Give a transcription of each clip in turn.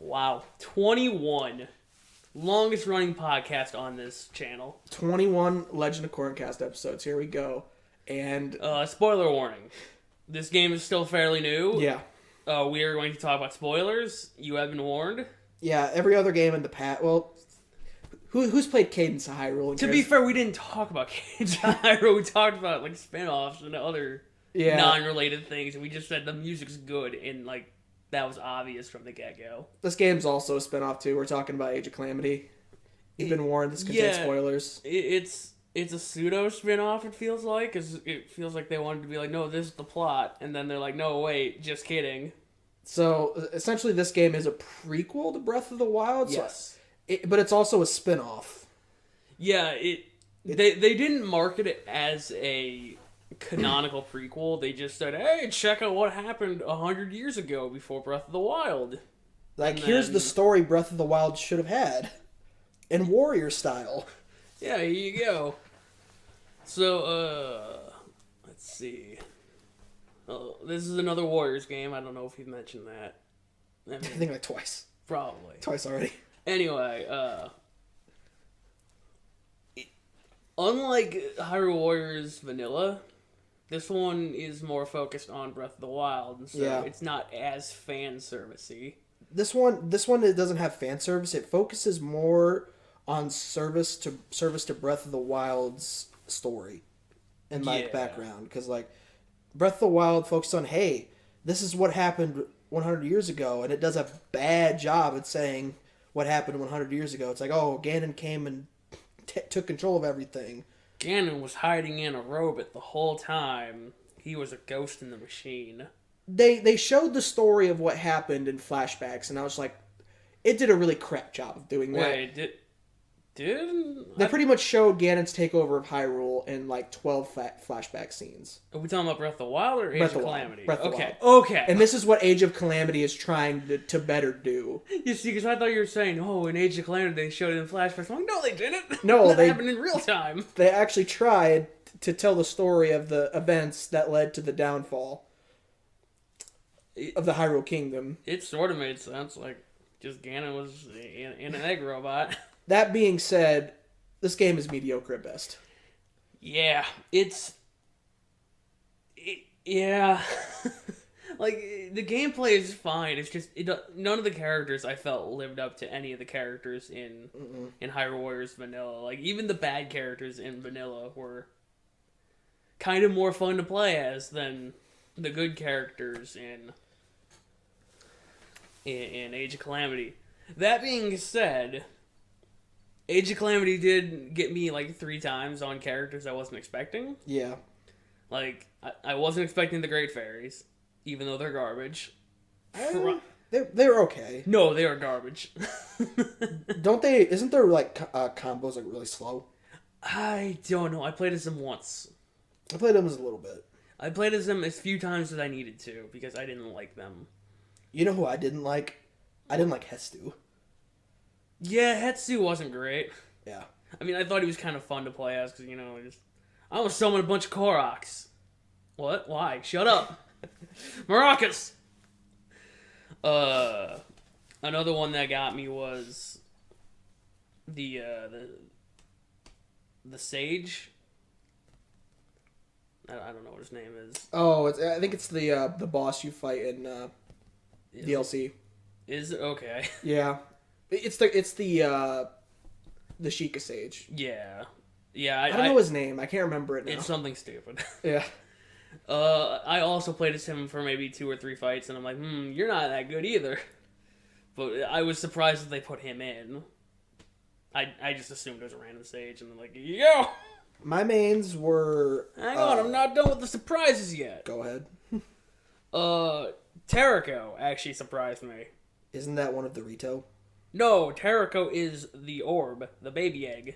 Wow. 21. Longest running podcast on this channel. 21 Legend of Corncast episodes. Here we go. And spoiler warning. This game is still fairly new. yeah. We are going to talk about spoilers. You have been warned. Yeah, every other game in the past. Well, who's played Cadence of Hyrule? To be fair, we didn't talk about Cadence of Hyrule. We talked about like spin-offs and other non-related things, and we just said the music's good, and like that was obvious from the get-go. This game's also a spin-off too. We're talking about Age of Calamity. You've been warned. This contains spoilers. It's a pseudo spin-off. It feels like, because it feels like they wanted to be like, no, this is the plot, and then they're like, no, wait, just kidding. So essentially, this game is a prequel to Breath of the Wild. Yes, but it's also a spin-off. Yeah, they didn't market it as a canonical prequel. They just said, hey, check out what happened 100 years ago before Breath of the Wild. Like, here's the story Breath of the Wild should have had. In warrior style. Yeah, here you go. So, let's see. Oh, this is another Warriors game. I don't know if you've mentioned that. I think like twice. Probably. Twice already. Anyway, unlike Hyrule Warriors Vanilla, this one is more focused on Breath of the Wild, and so it's not as fan servicey. This one it doesn't have fan service. It focuses more on service to Breath of the Wild's story and like background, because like Breath of the Wild focused on, hey, this is what happened 100 years ago, and it does a bad job at saying what happened 100 years ago. It's like, oh, Ganon came and took control of everything. Ganon was hiding in a robot the whole time. He was a ghost in the machine. They showed the story of what happened in flashbacks, and I was like, it did a really crap job of doing that. Wait, They pretty much showed Ganon's takeover of Hyrule in like 12 flashback scenes. Are we talking about Breath of the Wild or Age of Calamity? Okay. Okay. And this is what Age of Calamity is trying to better do. You see, because I thought you were saying, oh, in Age of Calamity they showed it in flashbacks. I'm like, no, they didn't. No, that happened in real time. They actually tried to tell the story of the events that led to the downfall of the Hyrule Kingdom. It sort of made sense. Like, just Ganon was in an egg robot. That being said, this game is mediocre at best. Yeah, like, the gameplay is fine. It's just, none of the characters I felt lived up to any of the characters in Hyrule Warriors Vanilla. Like, even the bad characters in Vanilla were kind of more fun to play as than the good characters in Age of Calamity. That being said, Age of Calamity did get me like 3 times on characters I wasn't expecting. Yeah. Like, I wasn't expecting the Great Fairies, even though they're garbage. They're okay. No, they are garbage. Isn't their like combos like really slow? I don't know. I played as them once. I played them as a little bit. I played as them as few times as I needed to, because I didn't like them. You know who I didn't like? I didn't like Hestu. Yeah, Hetsu wasn't great. Yeah. I mean, I thought he was kind of fun to play as, because, I was summoning a bunch of Koroks. What? Why? Shut up. Maracas! Another one that got me was the Sage. I don't know what his name is. Oh, I think it's the boss you fight in DLC. Is it? Okay. Yeah. It's the Sheikah Sage. Yeah. Yeah. I don't know his name. I can't remember it now. It's something stupid. Yeah. I also played as him for maybe 2 or 3 fights, and I'm like, you're not that good either. But I was surprised that they put him in. I just assumed it was a random sage, and I'm like, here you go! My mains were... Hang on, I'm not done with the surprises yet. Go ahead. Terrako actually surprised me. Isn't that one of the Rito? No, Terrako is the orb, the baby egg.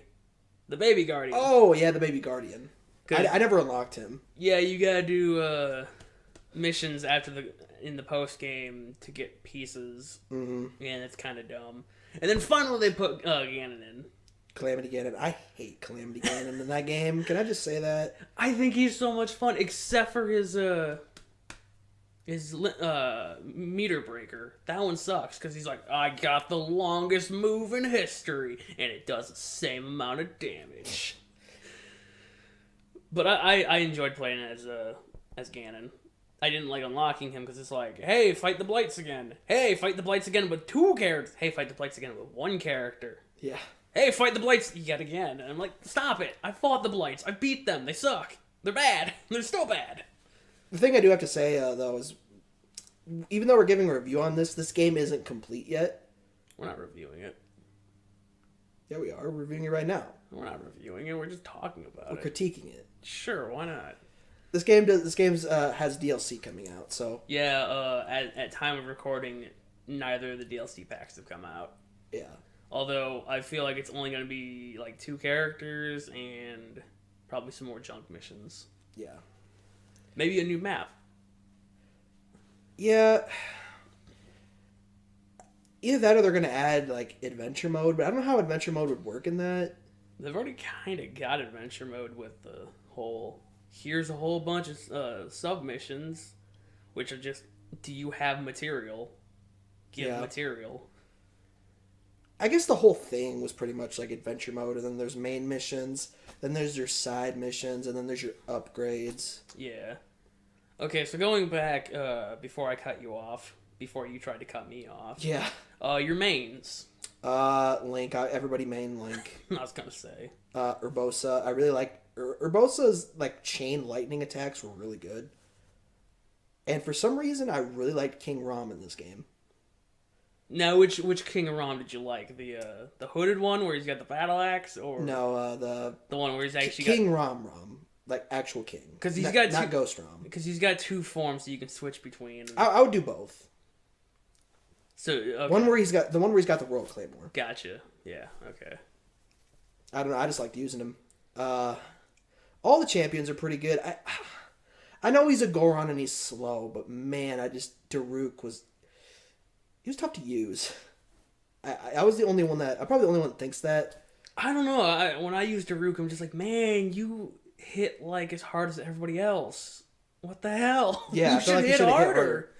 The baby guardian. Oh, yeah, the baby guardian. I never unlocked him. Yeah, you gotta do missions in the post game to get pieces. Mm-hmm. And it's kind of dumb. And then finally they put Ganon in. Calamity Ganon. I hate Calamity Ganon in that game. Can I just say that? I think he's so much fun, except for his meter breaker. That one sucks because he's like, I got the longest move in history, and it does the same amount of damage. But I enjoyed playing as Ganon. I didn't like unlocking him because it's like, hey, fight the Blights again. Hey, fight the Blights again with 2 characters. Hey, fight the Blights again with 1 character. Yeah. Hey, fight the Blights yet again. And I'm like, stop it. I fought the Blights. I beat them. They suck. They're bad. They're still bad. The thing I do have to say, though, is even though we're giving a review on this game isn't complete yet. We're not reviewing it. Yeah, we are. We're reviewing it right now. We're not reviewing it. We're just talking about it. We're critiquing it. Sure, why not? This game has DLC coming out, so yeah. At time of recording, neither of the DLC packs have come out. Yeah. Although I feel like it's only going to be like 2 characters and probably some more junk missions. Yeah. Maybe a new map. Yeah. Either that or they're going to add like adventure mode, but I don't know how adventure mode would work in that. They've already kind of got adventure mode with the whole, here's a whole bunch of submissions, which are just, do you have material? Give material. I guess the whole thing was pretty much like adventure mode, and then there's main missions, then there's your side missions, and then there's your upgrades. Yeah. Okay, so going back, before I cut you off, before you tried to cut me off. Yeah. Your mains. Link. Everybody main Link. I was gonna say. Urbosa. I really like Urbosa's like chain lightning attacks were really good. And for some reason, I really liked King Rom in this game. Now, which King of Rom did you like? The hooded one where he's got the battle axe, or no, the one where he's actually King Rom, like actual king, because he's got not Ghost Rom, because he's got 2 forms that you can switch between. I would do both. So okay. One where he's got the World Claymore. Gotcha. Yeah. Okay. I don't know. I just liked using him. All the champions are pretty good. I know he's a Goron and he's slow, but man, Daruk was tough to use. I was the only one I'm probably the only one that thinks that. I don't know. When I use Daruk, I'm just like, man, you hit like as hard as everybody else. What the hell? Yeah, you should hit harder.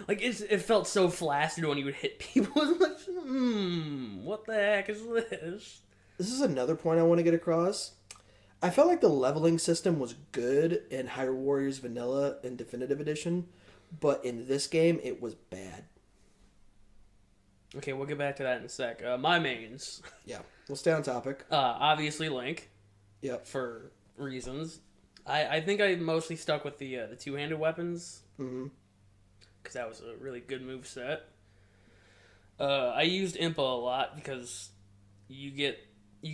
Like it felt so flaccid when you would hit people. I was like, what the heck is this? This is another point I want to get across. I felt like the leveling system was good in Hyrule Warriors Vanilla and Definitive Edition, but in this game it was bad. Okay, we'll get back to that in a sec. My mains. Yeah, we'll stay on topic. Obviously Link. Yep. For reasons. I think I mostly stuck with the 2-handed weapons. Mm-hmm. Because that was a really good move set. I used Impa a lot because you get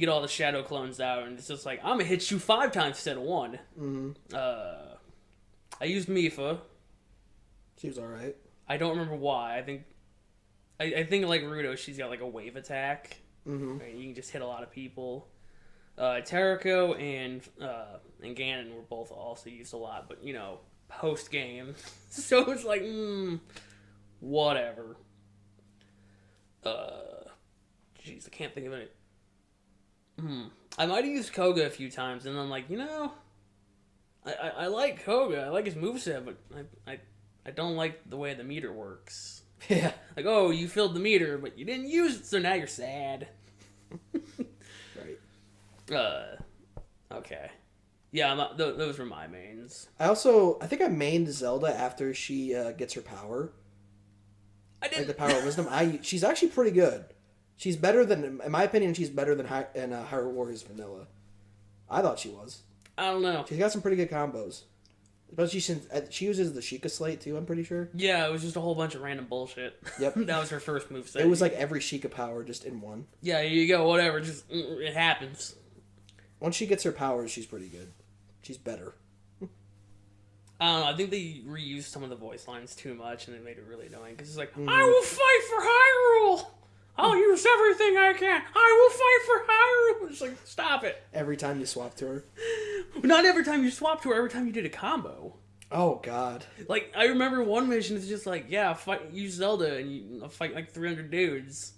all the shadow clones out, and it's just like, I'm gonna hit you 5 times instead of 1. Mm-hmm. I used Mipha. She was alright. I don't remember why. I think like Rudo, she's got like a wave attack. Mm-hmm. Right? You can just hit a lot of people. Tarako and Ganon were both also used a lot, but post game, so it's like whatever. Jeez, I can't think of it. I might have used Koga a few times, and I'm like, I like Koga. I like his moveset, but I don't like the way the meter works. Yeah. Like, oh, you filled the meter, but you didn't use it, so now you're sad. Right. Okay. Yeah, those were my mains. I think I mained Zelda after she gets her power. I didn't. Like the power of wisdom. She's actually pretty good. She's better than, in my opinion, she's better than Hyrule Warriors Vanilla. I thought she was. I don't know. She's got some pretty good combos. Especially since she uses the Sheikah Slate too, I'm pretty sure. Yeah, it was just a whole bunch of random bullshit. Yep. That was her first moveset. It was like every Sheikah power just in one. Yeah, here you go, whatever. Just, it happens. Once she gets her powers, she's pretty good. She's better. I don't know, I think they reused some of the voice lines too much and it made it really annoying. Because it's like, I will fight for Hyrule! I'll use everything I can! I will fight for Hyrule! It's like, stop it. Every time you swap to her. Not every time you swap to her, every time you did a combo. Oh, God. Like, I remember one mission is just like, yeah, use Zelda and you fight like 300 dudes.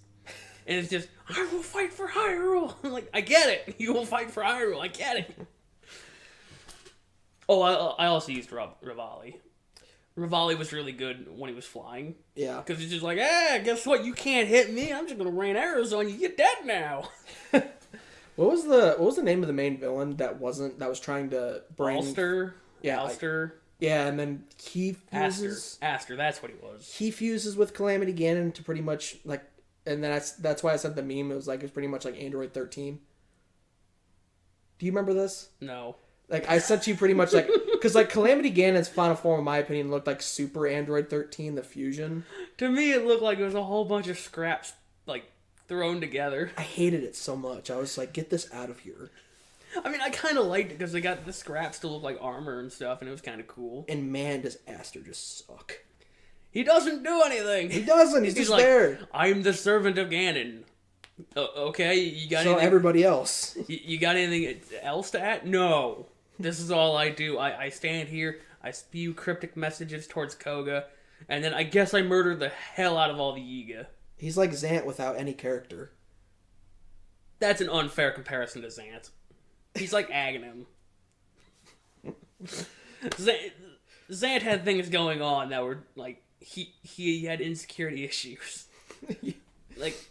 And it's just, I will fight for Hyrule! I'm like, I get it! You will fight for Hyrule, I get it! Oh, I also used Revali. Rivali was really good when he was flying. Yeah. Because he's just like, guess what? You can't hit me. I'm just going to rain arrows on you. You're dead now. What was the name of the main villain that was trying to bring... Ulster? Yeah. Ulster? Yeah, and then he fuses... Aster, that's what he was. He fuses with Calamity Ganon to pretty much, like... And then that's why I sent the meme. It was pretty much like Android 13. Do you remember this? No. Like, I sent you pretty much, like... Because, like, Calamity Ganon's final form, in my opinion, looked like Super Android 13, the fusion. To me, it looked like it was a whole bunch of scraps, like, thrown together. I hated it so much. I was like, get this out of here. I mean, I kind of liked it because they got the scraps to look like armor and stuff, and it was kind of cool. And man, does Aster just suck. He doesn't do anything. He doesn't. He's just like, there. I'm the servant of Ganon. Okay, you got anything? So everybody else. You got anything else to add? No. This is all I do. I stand here, I spew cryptic messages towards Koga, and then I guess I murder the hell out of all the Yiga. He's like Zant without any character. That's an unfair comparison to Zant. He's like Aghanim. Zant had things going on that were, like, he had insecurity issues. Like,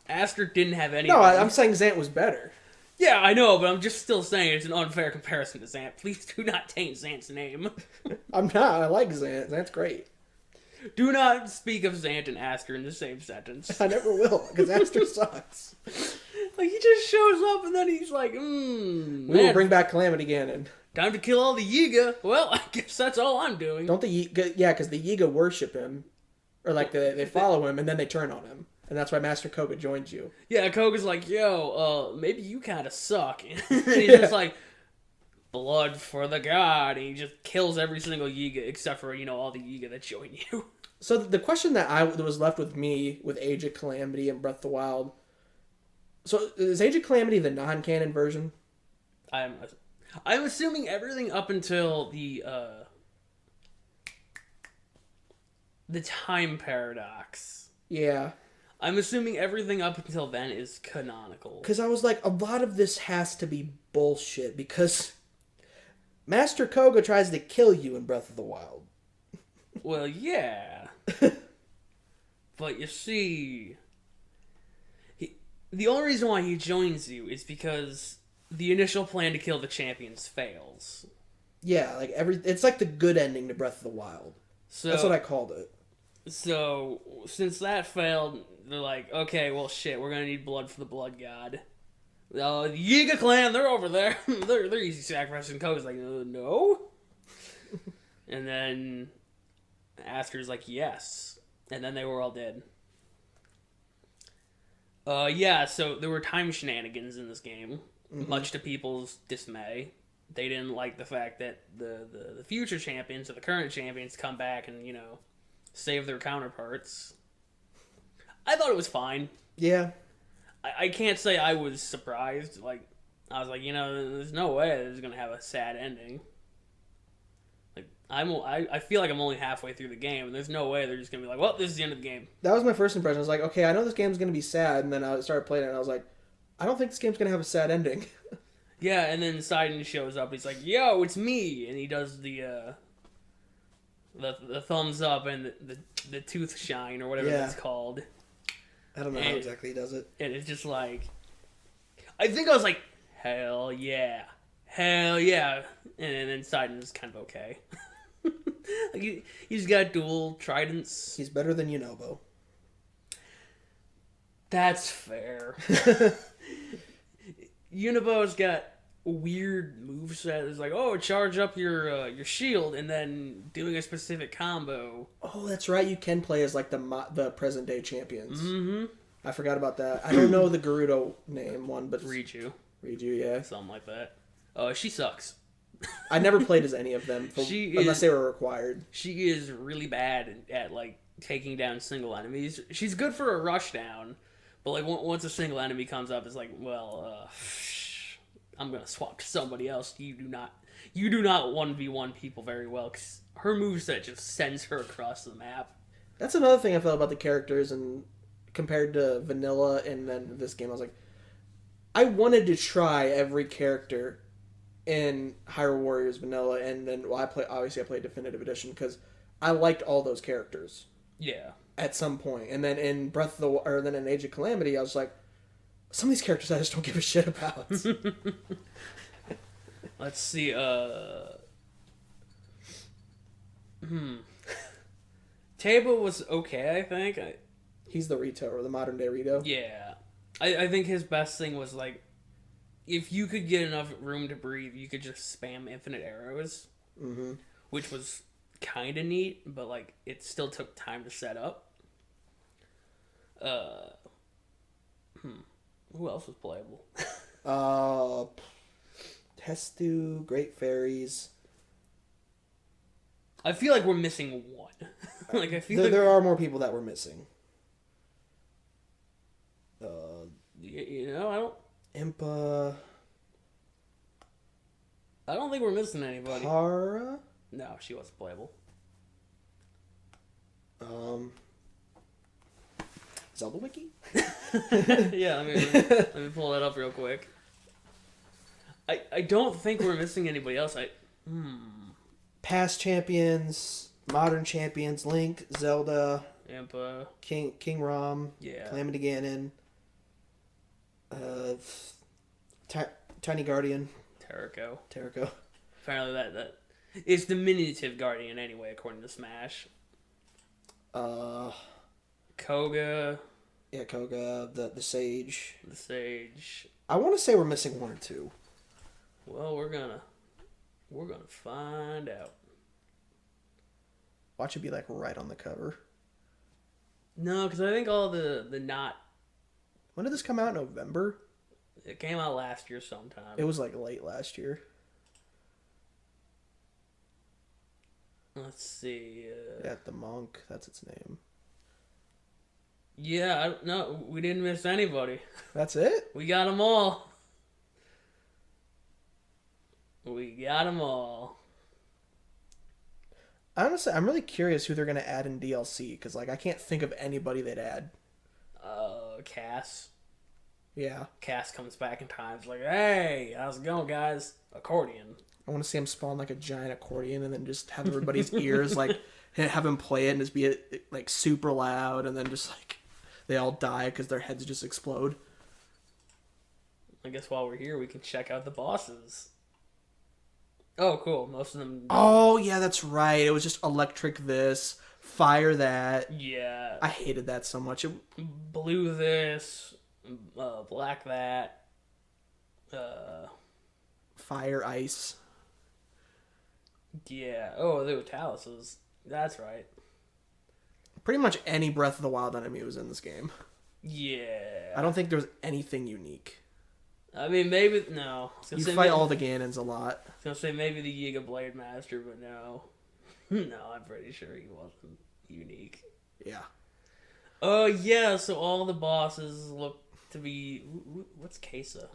Aster didn't have any. No, I'm saying Zant was better. Yeah, I know, but I'm just still saying it's an unfair comparison to Zant. Please do not taint Zant's name. I'm not. I like Zant. Zant's great. Do not speak of Zant and Aster in the same sentence. I never will, because Aster sucks. Like, he just shows up and then he's like, We will bring back Calamity Ganon. Time to kill all the Yiga. Well, I guess that's all I'm doing. Don't the Yiga... Yeah, because the Yiga worship him. Or, like, they follow him, and then they turn on him. And that's why Master Koga joins you. Yeah, Koga's like, yo, maybe you kind of suck. And he's just like, blood for the god. And he just kills every single Yiga except for, all the Yiga that join you. So the question that was left with me with Age of Calamity and Breath of the Wild... So, is Age of Calamity the non-canon version? I'm assuming everything up until the time paradox. Yeah. I'm assuming everything up until then is canonical. Because I was like, a lot of this has to be bullshit, because Master Koga tries to kill you in Breath of the Wild. Well, yeah. But you see, the only reason why he joins you is because the initial plan to kill the champions fails. Yeah, like it's like the good ending to Breath of the Yield. So that's what I called it. So, since that failed, they're like, okay, well, shit, we're gonna need blood for the blood god. The Yiga clan, they're over there. they're easy sacrificing. Koga's like, no. And then Aster's like, yes. And then they were all dead. Yeah, so there were time shenanigans in this game, much to people's dismay. They didn't like the fact that the future champions or the current champions come back and, save their counterparts. I thought it was fine. Yeah. I can't say I was surprised. Like, I was like, there's no way this is going to have a sad ending. Like, I feel like I'm only halfway through the game, and there's no way they're just going to be like, well, this is the end of the game. That was my first impression. I was like, okay, I know this game's going to be sad, and then I started playing it, and I was like, I don't think this game's going to have a sad ending. Yeah, and then Sidon shows up, he's like, yo, it's me! And he does the thumbs up and the tooth shine, or whatever that's called. I don't know how exactly he does it. And it's just like, I think I was like, hell yeah. Hell yeah. And then Sidon's kind of okay. Like he's got dual tridents. He's better than Yunobo. That's fair. Yunobo's got a weird moveset. It's like, charge up your shield and then doing a specific combo. Oh, that's right. You can play as like the present day champions. Mm-hmm. I forgot about that. I don't know the Gerudo name one, but Riju, yeah. Something like that. She sucks. I never played as any of them unless they were required. She is really bad at like taking down single enemies. She's good for a rush down, but like once a single enemy comes up, it's like, well, I'm gonna swap to somebody else. You do not 1v1 people very well, because her moveset just sends her across the map. That's another thing I felt about the characters, and compared to vanilla and then this game, I was like, I wanted to try every character in Hyrule Warriors Vanilla, and then I played Definitive Edition because I liked all those characters. Yeah. At some point, and then in then in Age of Calamity, I was like, some of these characters I just don't give a shit about. Let's see. Tabo was okay, I think. He's the Rito, or the modern day Rito. Yeah. I think his best thing was, like, if you could get enough room to breathe, you could just spam infinite arrows. Mm-hmm. Which was kind of neat, but, like, it still took time to set up. Who else was playable? Testu, Great Fairies. I feel like we're missing one. Like, I feel there are more people that we're missing. You know, Impa. I don't think we're missing anybody. Para? No, she wasn't playable. Zelda Wiki? Yeah, let me pull that up real quick. I don't think we're missing anybody else. Past champions, modern champions, Link, Zelda, Impa, King Rom, yeah, Calamity Ganon, Tiny Guardian, Terrico. Apparently that it's diminutive Guardian anyway, according to Smash. Koga. Yeah, Koga, the Sage. The Sage. I want to say we're missing one or two. Well, we're gonna find out. Watch it be like right on the cover. No, because I think all the not. When did this come out? November? It came out last year sometime. It was like late last year. Let's see. Yeah, the Monk. That's its name. Yeah, no, we didn't miss anybody. That's it? We got them all. We got them all. Honestly, I'm really curious who they're going to add in DLC, because like I can't think of anybody they'd add. Cass. Yeah. Cass comes back in time. It's like, hey, how's it going, guys? Accordion. I want to see him spawn like a giant accordion and then just have everybody's ears, like, have him play it and just be like super loud, and then just like they all die because their heads just explode. I guess while we're here, we can check out the bosses. Oh, cool. Most of them... Oh, yeah, that's right. It was just electric this, fire that. Yeah. I hated that so much. Blue this, black that. Fire, ice. Yeah. Oh, the Taluses. That's right. Pretty much any Breath of the Wild enemy was in this game. Yeah. I don't think there was anything unique. I mean, maybe... No. You fight all the Ganons a lot. I was going to say maybe the Yiga Blade Master, but no. No, I'm pretty sure he wasn't unique. Yeah. Oh, yeah, so all the bosses look to be... What's Kesa?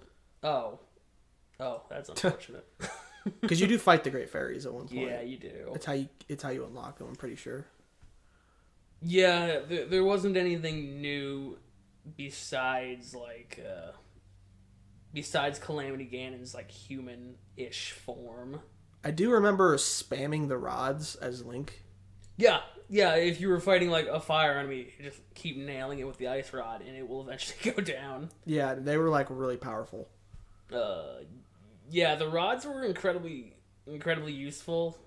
Oh, that's unfortunate. Because you do fight the Great Fairies at one point. Yeah, you do. It's how you unlock them, I'm pretty sure. Yeah, there wasn't anything new besides, like... Besides Calamity Ganon's, like, human-ish form. I do remember spamming the rods as Link. Yeah, if you were fighting, like, a fire enemy, you just keep nailing it with the ice rod, and it will eventually go down. Yeah, they were, like, really powerful. Yeah, the rods were incredibly useful.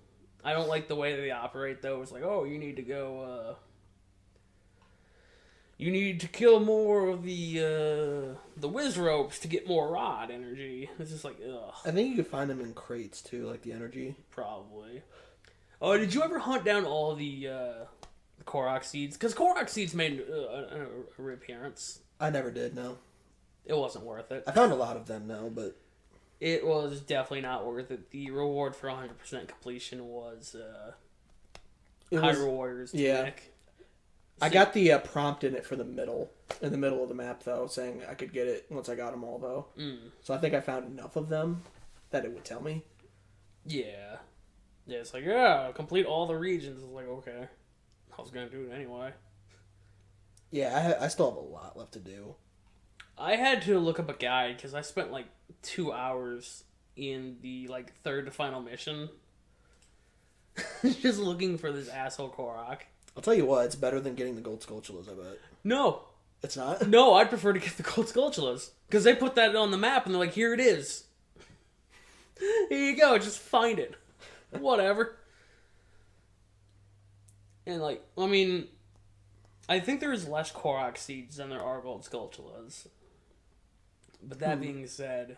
I don't like the way they operate, though. It's like, oh, you need to go, you need to kill more of the whiz ropes to get more rod energy. It's just like, ugh. I think you could find them in crates, too, like the energy. Probably. Oh, did you ever hunt down all the Korok seeds? Because Korok seeds made a reappearance. I never did, no. It wasn't worth it. I found a lot of them, no, but... It was definitely not worth it. The reward for 100% completion was Hyrule Warriors tunic. I got the prompt in it for in the middle of the map, though, saying I could get it once I got them all, though. So I think I found enough of them that it would tell me. Yeah. Yeah, it's like, yeah, complete all the regions. It's like, okay. I was going to do it anyway. Yeah, I still have a lot left to do. I had to look up a guide because I spent like 2 hours in the like third to final mission. Just looking for this asshole Korok. I'll tell you what, it's better than getting the gold Skulltulas, I bet. No. It's not? No, I'd prefer to get the gold Skulltulas. Because they put that on the map and they're like, here it is. Here you go, just find it. Whatever. And like, I mean, I think there's less Korok seeds than there are gold Skulltulas. But that being said,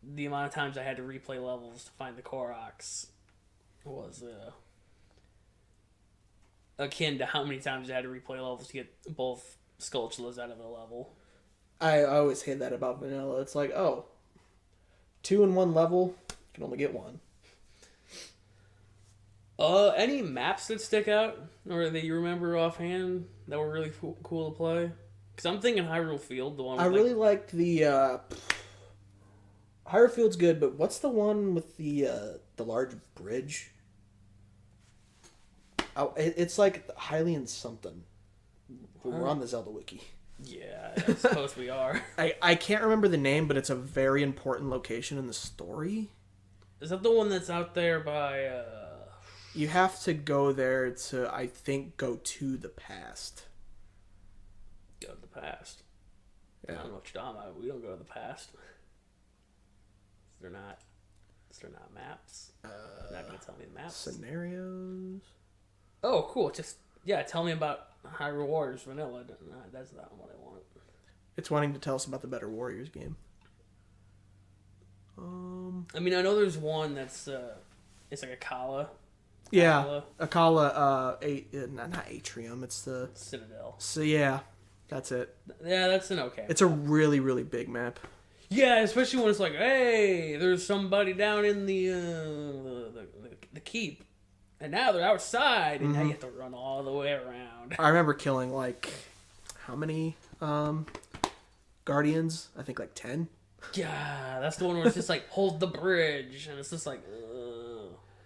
the amount of times I had to replay levels to find the Koroks was akin to how many times I had to replay levels to get both Skulltulas out of a level. I always hate that about vanilla. It's like, 2 in 1 level, you can only get 1. Any maps that stick out or that you remember offhand that were really cool to play? Because I'm thinking Hyrule Field, the one. I really liked the Hyrule Field's good, but what's the one with the large bridge? Oh, it's like Hylian something. We're on the Zelda wiki. Yeah, I suppose we are. I can't remember the name, but it's a very important location in the story. Is that the one that's out there by? You have to go there to, I think, go to the past. Go to the past. Yeah. I don't know what you're talking about. We don't go to the past. They're not maps. You're not gonna tell me the maps. Scenarios. Oh, cool. Just tell me about Hyrule Warriors Vanilla. That's not what I want. It's wanting to tell us about the Better Warriors game. I mean, I know there's one that's it's like a Kala. Yeah, Akala, not Atrium, it's the Citadel. So yeah, that's it. Yeah, that's an okay. It's a really, really big map. Yeah, especially when it's like, hey, there's somebody down in the keep, and now they're outside, and now you have to run all the way around. I remember killing like how many guardians? I think like 10. Yeah, that's the one where it's just like hold the bridge, and it's just like.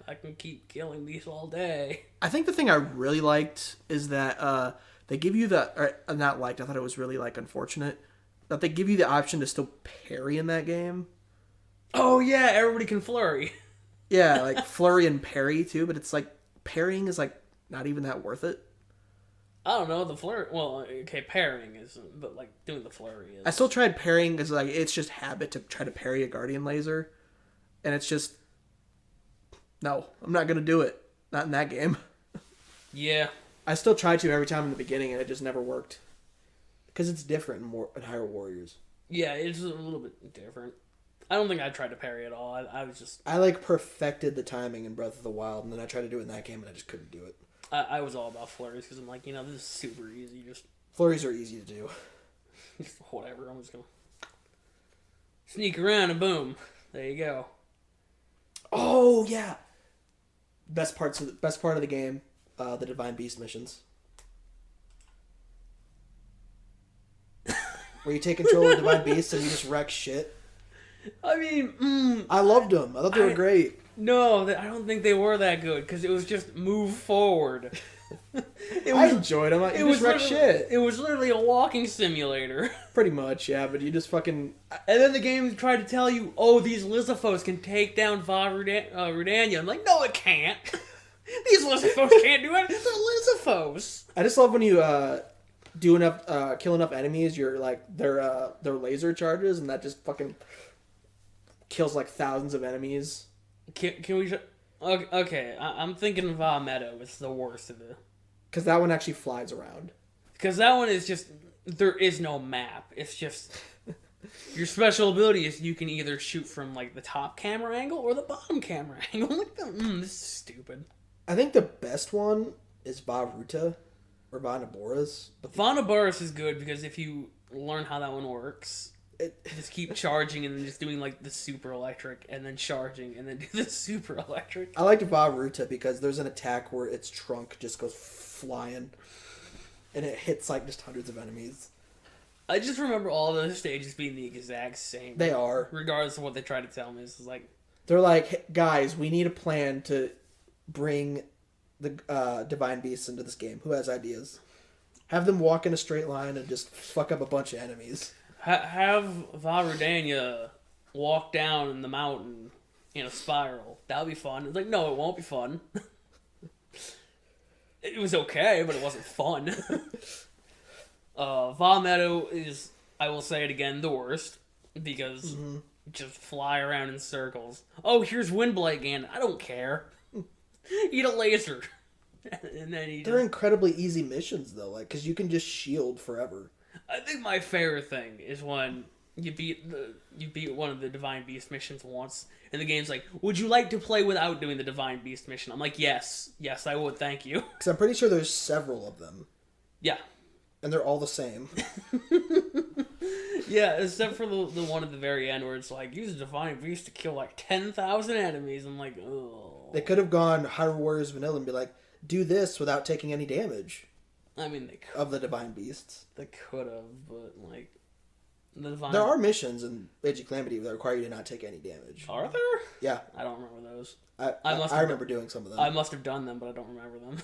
I can keep killing these all day. I think the thing I really liked is that they give you I thought it was really like unfortunate that they give you the option to still parry in that game. Oh yeah, everybody can flurry. Yeah, like flurry and parry too, but it's like parrying is like not even that worth it. I don't know, the flurry. Well, okay, parrying is, but like doing the flurry is. I still tried parrying because like it's just habit to try to parry a guardian laser, and it's just. No, I'm not going to do it. Not in that game. Yeah. I still tried to every time in the beginning, and it just never worked. Because it's different in Hyrule Warriors. Yeah, it's a little bit different. I don't think I tried to parry at all. I was just... I, like, perfected the timing in Breath of the Wild, and then I tried to do it in that game, and I just couldn't do it. I was all about flurries, because I'm like, this is super easy. Flurries are easy to do. Just whatever, I'm just going to sneak around, and boom. There you go. Oh, yeah! Best part of the game, the Divine Beast missions. Where you take control of the Divine Beast and you just wreck shit. I mean, I loved them. I thought they were great. No, I don't think they were that good, because it was just move forward. I enjoyed them. It was wreck shit. It was literally a walking simulator. Pretty much, yeah, but you just fucking... And then the game tried to tell you, oh, these Lizafos can take down Va Rudania. I'm like, no, it can't. These Lizafos can't do it. They're Lizafos. I just love when you do enough, kill enough enemies, you're like, their laser charges, and that just fucking kills like thousands of enemies. Can we... Okay, I'm thinking Va Meadow is the worst of it. Because that one actually flies around. Because that one is just... There is no map. It's just... Your special ability is you can either shoot from, like, the top camera angle or the bottom camera angle. I'm like, this is stupid. I think the best one is Va Ruta. Or Va Naboris. Va Naboris is good because if you learn how that one works... just keep charging and then just doing like the super electric and then charging and then do the super electric. I liked Va Ruta because there's an attack where its trunk just goes flying and it hits like just hundreds of enemies. I just remember all those stages being the exact same. They are. Regardless of what they try to tell me. It's like... They're like, hey, guys, we need a plan to bring the Divine Beasts into this game. Who has ideas? Have them walk in a straight line and just fuck up a bunch of enemies. Have Va Rudania walk down the mountain in a spiral. That'll be fun. It's like, no, it won't be fun. It was okay, but it wasn't fun. Vah Meadow is, I will say it again, the worst. Because just fly around in circles. Oh, here's Windblight again. I don't care. Eat a laser. And then they're incredibly easy missions, though, like, because you can just shield forever. I think my favorite thing is when you beat one of the Divine Beast missions once, and the game's like, would you like to play without doing the Divine Beast mission? I'm like, yes, I would, thank you. Because I'm pretty sure there's several of them. Yeah. And they're all the same. Yeah, except for the one at the very end where it's like, use a Divine Beast to kill like 10,000 enemies. I'm like, oh. They could have gone Hyrule Warriors Vanilla and be like, do this without taking any damage. I mean, they could. Of the Divine Beasts. They could have, but like... There are missions in Age of Calamity that require you to not take any damage. Are there? Yeah. I don't remember those. I remember doing some of them. I must have done them, but I don't remember them.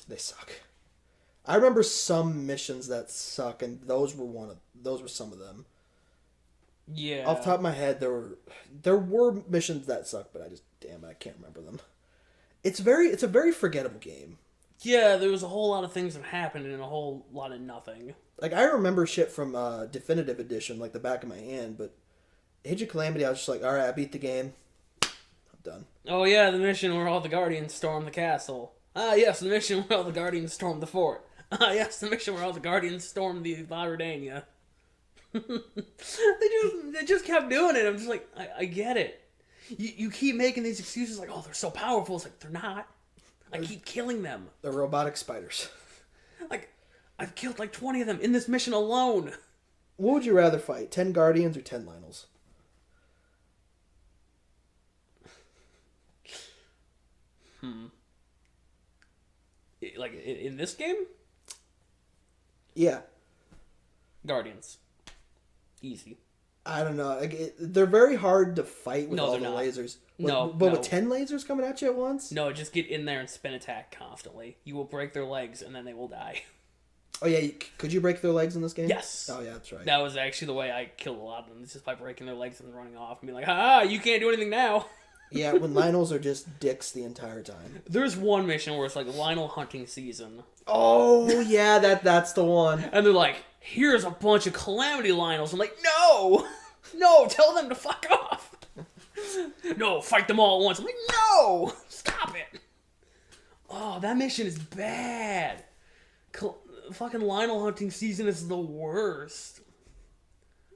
They suck. I remember some missions that suck, and those were some of them. Yeah. Off the top of my head, there were missions that suck, but I can't remember them. It's a very forgettable game. Yeah, there was a whole lot of things that happened and a whole lot of nothing. Like, I remember shit from Definitive Edition, like the back of my hand, but Age of Calamity, I was just like, alright, I beat the game. I'm done. Oh yeah, the mission where all the Guardians storm the castle. Ah yes, the mission where all the Guardians storm the fort. Ah yes, the mission where all the Guardians storm the Vardania. They just kept doing it. I'm just like, I get it. You keep making these excuses like, oh, they're so powerful. It's like, they're not. I keep killing them. They're robotic spiders. Like, I've killed like 20 of them in this mission alone. What would you rather fight, 10 Guardians or 10 Lionels? Like, in this game? Yeah. Guardians. Easy. I don't know. Like, they're very hard to fight with all the lasers. But with 10 lasers coming at you at once? No, just get in there and spin attack constantly. You will break their legs and then they will die. Oh yeah, could you break their legs in this game? Yes. Oh yeah, that's right. That was actually the way I killed a lot of them. It's just by breaking their legs and running off and being like, ha, you can't do anything now. Yeah, when Lionels are just dicks the entire time. There's one mission where it's like Lionel hunting season. Oh yeah, that's the one. And they're like, here's a bunch of Calamity Lionels. I'm like, no! No, tell them to fuck off! No, fight them all at once. I'm like, no! Stop it! Oh, that mission is bad. Fucking Lionel hunting season is the worst.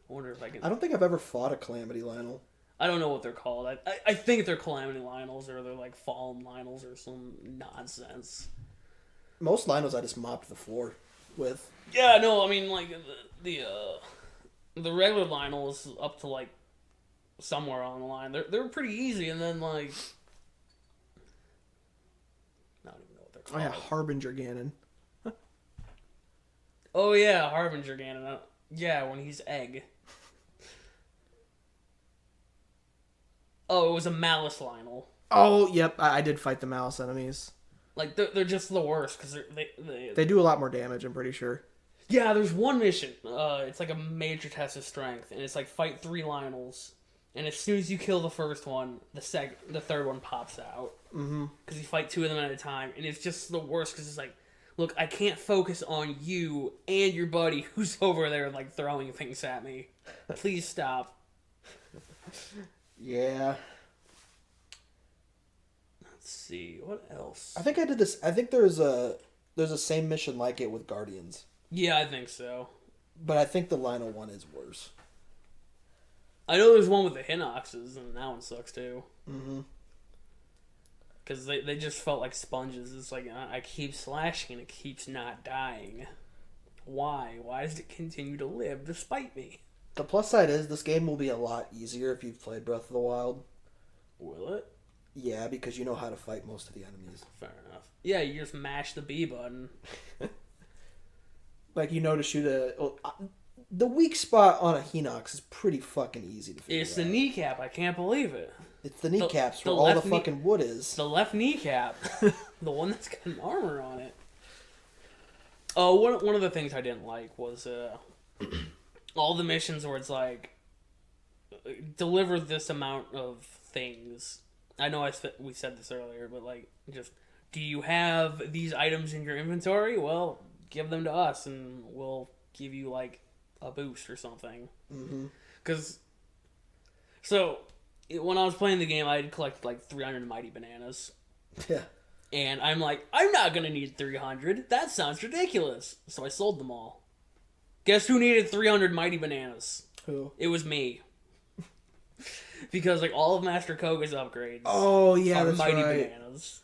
I wonder if I can... I don't think I've ever fought a Calamity Lionel. I don't know what they're called. I think they're Calamity Lionels or they're like Fallen Lionels or some nonsense. Most Lionels I just mopped the floor with. Yeah, no, I mean like the regular Lionels up to like somewhere on the line. They're pretty easy, and then like I don't even know what they're called. Oh yeah, Harbinger Ganon. Oh yeah, Harbinger Ganon. Yeah, when he's egg. Oh, it was a Malice Lionel. Oh, yep, I did fight the Malice enemies. Like, they're just the worst, because they do a lot more damage, I'm pretty sure. Yeah, there's one mission. It's like a major test of strength, and it's like, fight 3 Lionels, and as soon as you kill the first one, the third one pops out. Mm-hmm. Because you fight 2 of them at a time, and it's just the worst, because it's like, look, I can't focus on you and your buddy who's over there, like, throwing things at me. Please stop. Yeah. Let's see, what else? I think I did this. I think there's a same mission like it with Guardians. Yeah, I think so. But I think the Lionel one is worse. I know there's one with the Hinoxes, and that one sucks too. Mm-hmm. Because they just felt like sponges. It's like, I keep slashing and it keeps not dying. Why? Why does it continue to live despite me? The plus side is this game will be a lot easier if you've played Breath of the Wild. Will it? Yeah, because you know how to fight most of the enemies. Fair enough. Yeah, you just mash the B button. Like, you know to shoot the weak spot on a Hinox is pretty fucking easy to figure out. It's the kneecap. I can't believe it. It's the kneecaps where all the fucking wood is. The left kneecap. The one that's got an armor on it. Oh, one of the things I didn't like was all the missions where it's like deliver this amount of things. I know we said this earlier, but like, just, do you have these items in your inventory? Well, give them to us, and we'll give you like a boost or something. Because, when I was playing the game, I had collected like 300 mighty bananas. Yeah. And I'm like, I'm not gonna need 300. That sounds ridiculous. So I sold them all. Guess who needed 300 mighty bananas? Who? It was me. Because like all of Master Koga's upgrades. Oh yeah, are that's mighty right. bananas.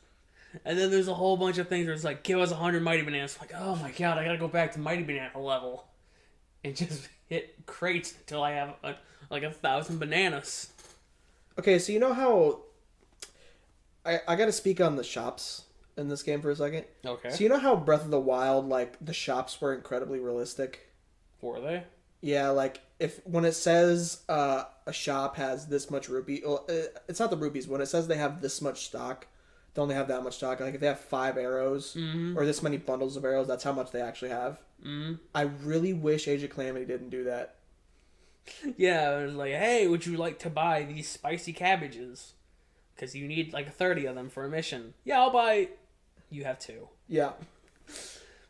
And then there's a whole bunch of things where it's like, give us 100 mighty bananas. I'm like, oh my god, I gotta go back to mighty banana level and just hit crates until I have like 1,000 bananas. Okay, so you know how I gotta speak on the shops in this game for a second. Okay. So you know how Breath of the Wild, like, the shops were incredibly realistic? Were they? Yeah, like, when it says a shop has this much rupee, well, it's not the rupees. When it says they have this much stock, they only have that much stock. Like, if they have 5 arrows, or this many bundles of arrows, that's how much they actually have. I really wish Age of Calamity didn't do that. Yeah, it was like, hey, would you like to buy these spicy cabbages? Because you need like 30 of them for a mission. Yeah, I'll buy... You have 2. Yeah.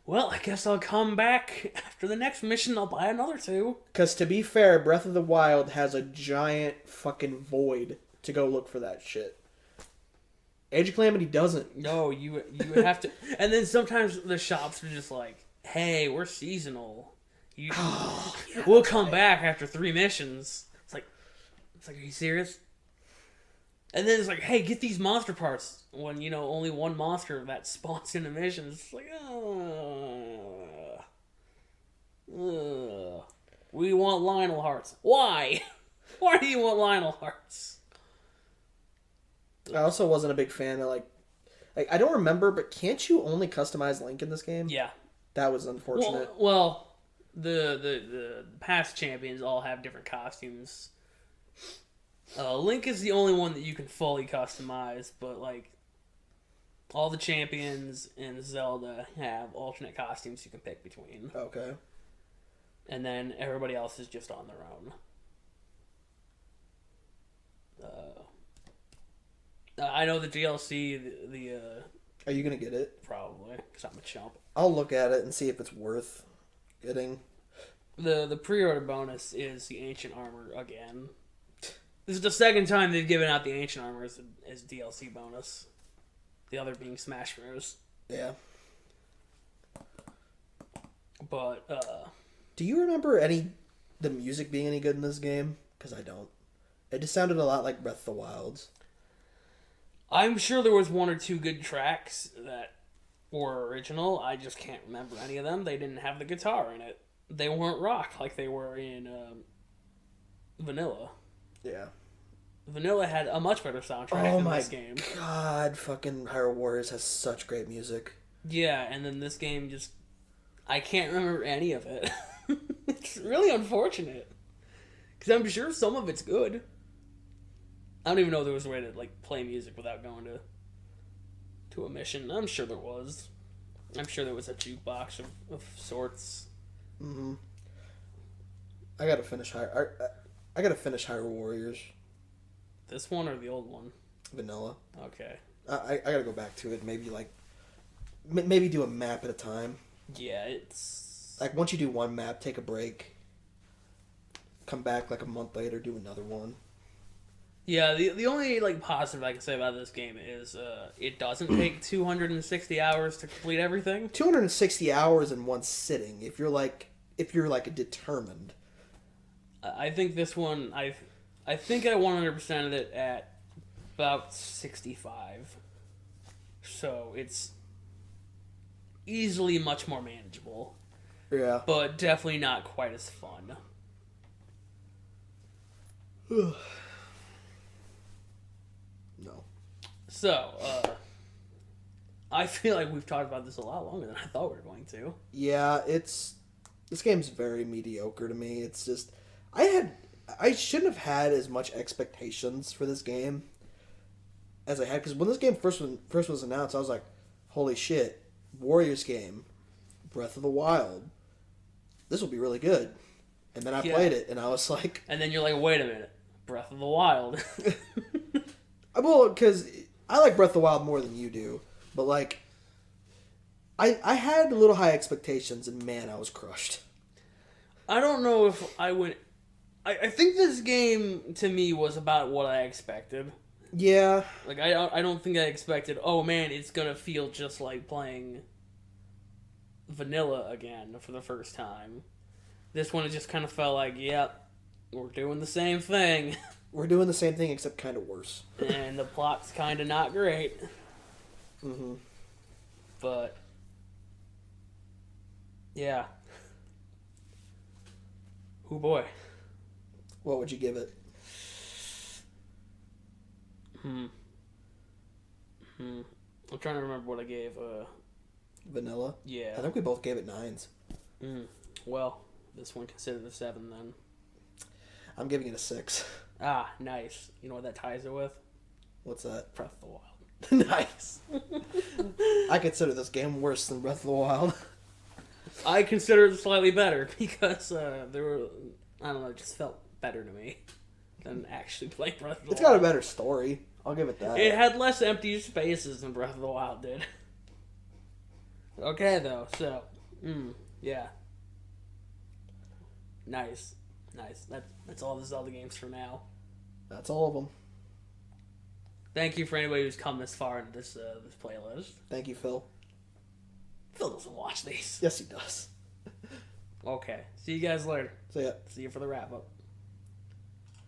Well, I guess I'll come back after the next mission. I'll buy another 2. Because to be fair, Breath of the Wild has a giant fucking void to go look for that shit. Age of Calamity doesn't. No, you would have to... And then sometimes the shops are just like, hey, we're seasonal. We'll come back after 3 missions. It's like, are you serious? And then it's like, hey, get these monster parts. When, only one monster that spawns in a mission. It's like, we want Lionel hearts. Why? Why do you want Lionel hearts? I also wasn't a big fan of, like I don't remember, but can't you only customize Link in this game? Yeah. That was unfortunate. Well, the past champions all have different costumes. Link is the only one that you can fully customize, but like all the champions in Zelda have alternate costumes you can pick between. Okay. And then everybody else is just on their own. I know the DLC, Are you gonna get it? probably, because I'm a chump. I'll look at it and see if it's worth getting. The pre-order bonus is the ancient armor again. This is the second time they've given out the ancient armor as DLC bonus. The other being Smash Bros. Yeah. But, Do you remember the music being any good in this game? Because I don't. It just sounded a lot like Breath of the Wild. I'm sure there was 1 or 2 good tracks that were original. I just can't remember any of them. They didn't have the guitar in it. They weren't rock like they were in Vanilla. Yeah. Vanilla had a much better soundtrack than this game. Oh my god, fucking Hyrule Warriors has such great music. Yeah, and then this game just... I can't remember any of it. It's really unfortunate. Because I'm sure some of it's good. I don't even know if there was a way to like play music without going to a mission. I'm sure there was. I'm sure there was a jukebox of sorts. Mm-hmm. I gotta finish Hyrule Warriors. This one or the old one? Vanilla. Okay. I gotta go back to it. Maybe maybe do a map at a time. Yeah, it's like once you do one map, take a break. Come back like a month later, do another one. Yeah, the only like positive I can say about this game is it doesn't take 260 hours to complete everything. 260 hours in one sitting. If you're determined. I think this one I think I 100%ed it at about 65. So it's easily much more manageable. Yeah. But definitely not quite as fun. No. So, I feel like we've talked about this a lot longer than I thought we were going to. Yeah, this game's very mediocre to me. It's just I shouldn't have had as much expectations for this game as I had, because when this game first was announced, I was like, holy shit, Warriors game, Breath of the Wild, this will be really good. And then I played it, and I was like... And then you're like, wait a minute, Breath of the Wild. Well, because I like Breath of the Wild more than you do, but like, I had a little high expectations, and man, I was crushed. I don't know if I would. I think this game to me was about what I expected. Yeah. Like I don't think I expected. Oh man, it's gonna feel just like playing vanilla again for the first time. This one it just kind of felt like, yep, we're doing the same thing. We're doing the same thing except kind of worse. And the plot's kind of not great. Mm-hmm. But yeah. Oh boy. What would you give it? I'm trying to remember what I gave. Vanilla? Yeah. I think we both gave it 9s. Well, this one considered a 7 then. I'm giving it a 6. Ah, nice. You know what that ties it with? What's that? Breath of the Wild. Nice. I consider this game worse than Breath of the Wild. I consider it slightly better because there were, I don't know, it just felt better to me than actually playing Breath of the Wild. It's got a better story. I'll give it that. It had less empty spaces than Breath of the Wild did. Okay, though, so, yeah. Nice. That's all the Zelda games for now. That's all of them. Thank you for anybody who's come this far into this playlist. Thank you, Phil. Phil doesn't watch these. Yes, he does. Okay. See you guys later. See ya. See you for the wrap-up.